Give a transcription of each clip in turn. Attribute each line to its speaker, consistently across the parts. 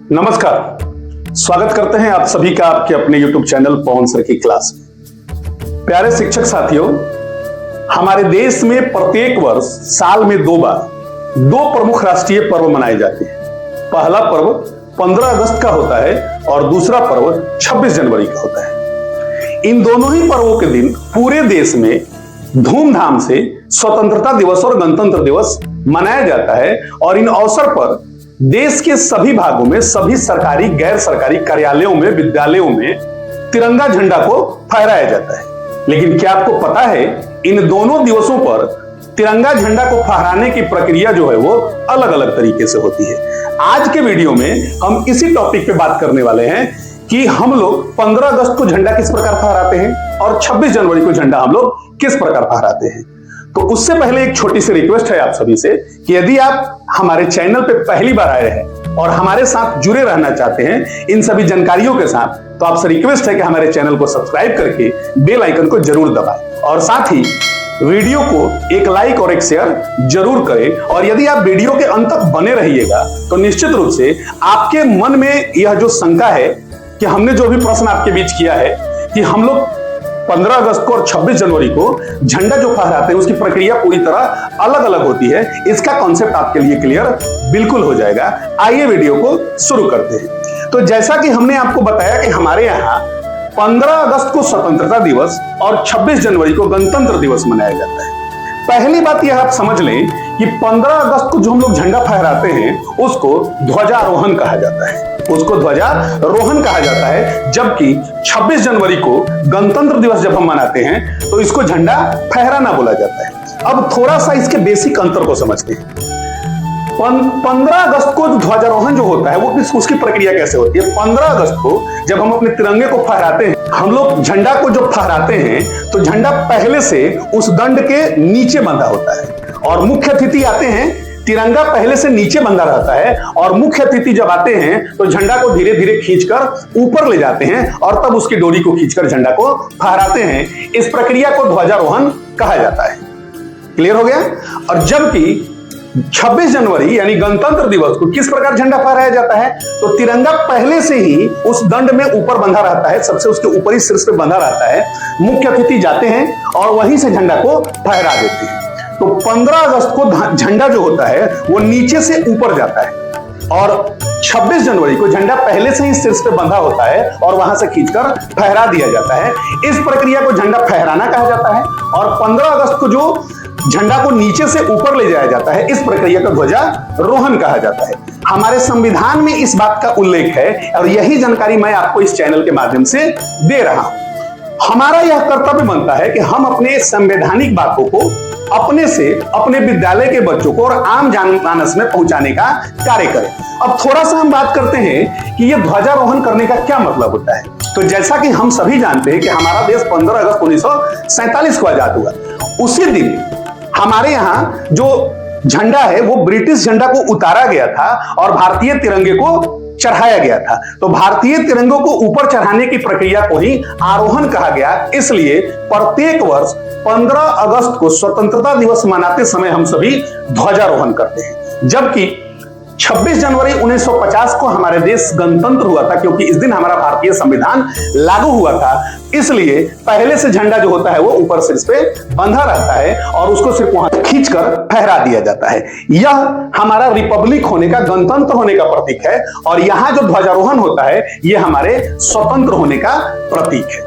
Speaker 1: नमस्कार, स्वागत करते हैं आप सभी का आपके अपने YouTube चैनल पवन सर की क्लास में। प्यारे शिक्षक साथियों, हमारे देश में प्रत्येक वर्ष साल में 2 बार 2 प्रमुख राष्ट्रीय पर्व मनाए जाते हैं। पहला पर्व 15 अगस्त का होता है और दूसरा पर्व 26 जनवरी का होता है। इन दोनों ही पर्वों के दिन पूरे देश में धूमधाम से स्वतंत्रता दिवस और गणतंत्र दिवस मनाया जाता है और इन अवसर पर देश के सभी भागों में सभी सरकारी गैर सरकारी कार्यालयों में विद्यालयों में तिरंगा झंडा को फहराया जाता है। लेकिन क्या आपको पता है, इन दोनों दिवसों पर तिरंगा झंडा को फहराने की प्रक्रिया जो है वो अलग अलग तरीके से होती है। आज के वीडियो में हम इसी टॉपिक पे बात करने वाले हैं कि हम लोग 15 अगस्त को झंडा किस प्रकार फहराते हैं और 26 जनवरी को झंडा हम लोग किस प्रकार फहराते हैं। तो उससे पहले एक छोटी सी रिक्वेस्ट है आप सभी से कि यदि आप हमारे चैनल पे पहली बार आए हैं और हमारे साथ जुड़े रहना चाहते हैं इन सभी जानकारियों के साथ, तो आपसे रिक्वेस्ट है कि हमारे चैनल को सब्सक्राइब करके बेल आइकन को जरूर दबाएं और साथ ही वीडियो को एक लाइक और एक शेयर जरूर करें। और यदि आप वीडियो के अंत तक बने रहिएगा तो निश्चित रूप से आपके मन में यह जो शंका है कि हमने जो भी प्रश्न आपके बीच किया है कि हम लोग 15 अगस्त को और 26 जनवरी को झंडा जो फहराते हैं उसकी प्रक्रिया पूरी तरह अलग अलग होती है, इसका कॉन्सेप्ट आपके लिए क्लियर बिल्कुल हो जाएगा। आइए वीडियो को शुरू करते हैं। तो जैसा कि हमने आपको बताया कि हमारे यहाँ 15 अगस्त को स्वतंत्रता दिवस और 26 जनवरी को गणतंत्र दिवस मनाया जाता है। पहली बात यह आप समझ लें कि 15 अगस्त को जो हम लोग झंडा फहराते हैं उसको ध्वजारोहण कहा जाता है, जबकि 26 जनवरी को गणतंत्र दिवस जब हम मनाते हैं तो इसको झंडा फहराना बोला जाता है। अब थोड़ा सा इसके बेसिक अंतर को समझते हैं। 15 अगस्त को ध्वजारोहण जो होता है वो उसकी प्रक्रिया कैसे होती है। 15 अगस्त को जब हम अपने तिरंगे को फहराते हैं, हम लोग झंडा को जब फहराते हैं तो झंडा पहले से उस दंड के नीचे बंधा होता है और मुख्य अतिथि आते हैं, तिरंगा पहले से नीचे बंधा रहता है और मुख्य अतिथि जब आते हैं तो झंडा को धीरे धीरे खींचकर ऊपर ले जाते हैं और तब उसकी डोरी को खींचकर झंडा को फहराते हैं। इस प्रक्रिया को ध्वजारोहण कहा जाता है। क्लियर हो गया। और जबकि 26 जनवरी यानी गणतंत्र दिवस को किस प्रकार झंडा फहराया जाता है, तो तिरंगा पहले से ही उस दंड में ऊपर बंधा रहता है, सबसे उसके ऊपरी शीर्ष पे बंधा रहता है। मुख्य अतिथि जाते हैं और वहीं से झंडा को फहरा देते हैं। तो 15 अगस्त को झंडा जो होता है वो नीचे से ऊपर जाता है और 26 जनवरी को झंडा पहले से ही शीर्ष पे बंधा होता है और वहां से खींचकर फहरा दिया जाता है। इस प्रक्रिया को झंडा फहराना कहा जाता है। और 15 अगस्त को जो झंडा को नीचे से ऊपर ले जाया जाता है इस प्रक्रिया को ध्वजारोहण कहा जाता है। हमारे संविधान में इस बात का उल्लेख है और यही जानकारी मैं आपको इस चैनल के माध्यम से दे रहा हूं। हमारा यह कर्तव्य बनता है कि हम अपने संवैधानिक बातों को अपने से अपने विद्यालय के बच्चों को और आम जनमानस में पहुंचाने का कार्य करें। अब थोड़ा सा हम बात करते हैं कि यह ध्वजारोहण करने का क्या मतलब होता है। तो जैसा कि हम सभी जानते हैं कि हमारा देश 15 अगस्त 1947 को आजाद हुआ। उसी दिन हमारे यहाँ जो झंडा है वो ब्रिटिश झंडा को उतारा गया था और भारतीय तिरंगे को चढ़ाया गया था। तो भारतीय तिरंगों को ऊपर चढ़ाने की प्रक्रिया को ही आरोहण कहा गया। इसलिए प्रत्येक वर्ष 15 अगस्त को स्वतंत्रता दिवस मनाते समय हम सभी ध्वजारोहण करते हैं। जबकि 26 जनवरी 1950 को हमारे देश गणतंत्र हुआ था, क्योंकि इस दिन हमारा भारतीय संविधान लागू हुआ था। इसलिए पहले से झंडा जो होता है वो ऊपर शीर्ष पे बंधा रहता है और उसको सिर्फ वहां खींचकर फहरा दिया जाता है। यह हमारा रिपब्लिक होने का, गणतंत्र होने का प्रतीक है। और यहाँ जो ध्वजारोहण होता है ये हमारे स्वतंत्र होने का प्रतीक है।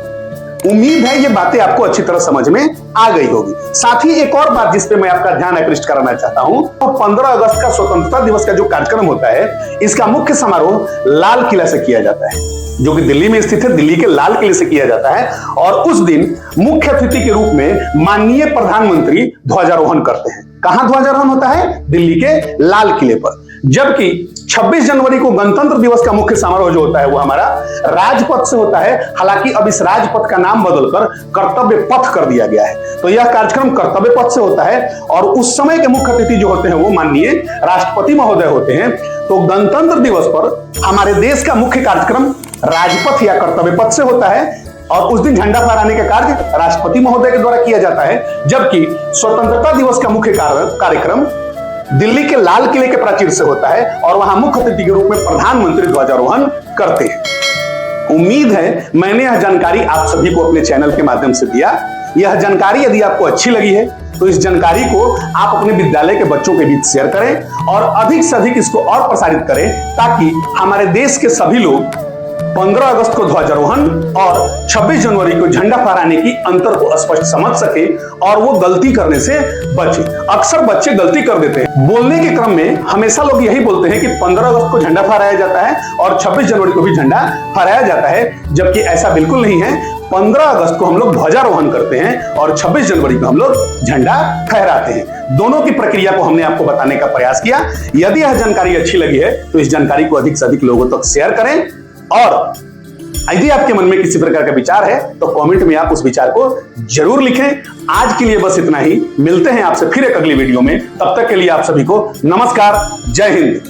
Speaker 1: उम्मीद है ये बातें आपको अच्छी तरह समझ में आ गई होगी। साथ ही एक और बात जिस पे मैं आपका ध्यान आकृष्ट कराना चाहता हूं, तो 15 अगस्त का स्वतंत्रता दिवस का जो कार्यक्रम होता है इसका मुख्य समारोह लाल किला से किया जाता है, जो कि दिल्ली में स्थित है। दिल्ली के लाल किले से किया जाता है और उस दिन मुख्य अतिथि के रूप में माननीय प्रधानमंत्री ध्वजारोहण करते हैं। कहां ध्वजारोहण होता है? दिल्ली के लाल किले पर। जबकि 26 जनवरी को गणतंत्र दिवस का मुख्य समारोह जो होता है वो हमारा राजपथ से होता है। हालांकि अब इस राजपथ का नाम बदलकर कर्तव्य पथ कर दिया गया है। तो यह कार्यक्रम कर्तव्य पथ से होता है और उस समय के मुख्य अतिथि जो होते हैं वो माननीय राष्ट्रपति महोदय होते हैं। तो गणतंत्र दिवस पर हमारे देश का मुख्य कार्यक्रम राजपथ या कर्तव्य पथ से होता है और उस दिन झंडा फहराने का कार्य राष्ट्रपति महोदय के द्वारा किया जाता है। जबकि स्वतंत्रता दिवस का मुख्य कार्यक्रम दिल्ली के लाल किले के प्राचीर से होता है और वहां मुख्य अतिथि के रूप में प्रधानमंत्री ध्वजारोहण करते हैं। उम्मीद है मैंने यह जानकारी आप सभी को अपने चैनल के माध्यम से दिया। यह जानकारी यदि आपको अच्छी लगी है तो इस जानकारी को आप अपने विद्यालय के बच्चों के बीच शेयर करें और अधिक से अधिक इसको और प्रसारित करें, ताकि हमारे देश के सभी लोग 15 अगस्त को ध्वजारोहण और 26 जनवरी को झंडा फहराने की अंतर को स्पष्ट समझ सके और वो गलती करने से बचे। अक्सर बच्चे गलती कर देते हैं। बोलने के क्रम में हमेशा लोग यही बोलते हैं कि 15 अगस्त को झंडा फहराया जाता है और 26 जनवरी को भी झंडा फहराया जाता है, जबकि ऐसा बिल्कुल नहीं है। 15 अगस्त को हम लोग ध्वजारोहण करते हैं और 26 जनवरी को हम लोग झंडा फहराते हैं। दोनों की प्रक्रिया को हमने आपको बताने का प्रयास किया। यदि यह जानकारी अच्छी लगी है तो इस जानकारी को अधिक से अधिक लोगों तक शेयर करें, और यदि आपके मन में किसी प्रकार का विचार है तो कमेंट में आप उस विचार को जरूर लिखें। आज के लिए बस इतना ही। मिलते हैं आपसे फिर एक अगली वीडियो में। तब तक के लिए आप सभी को नमस्कार। जय हिंद।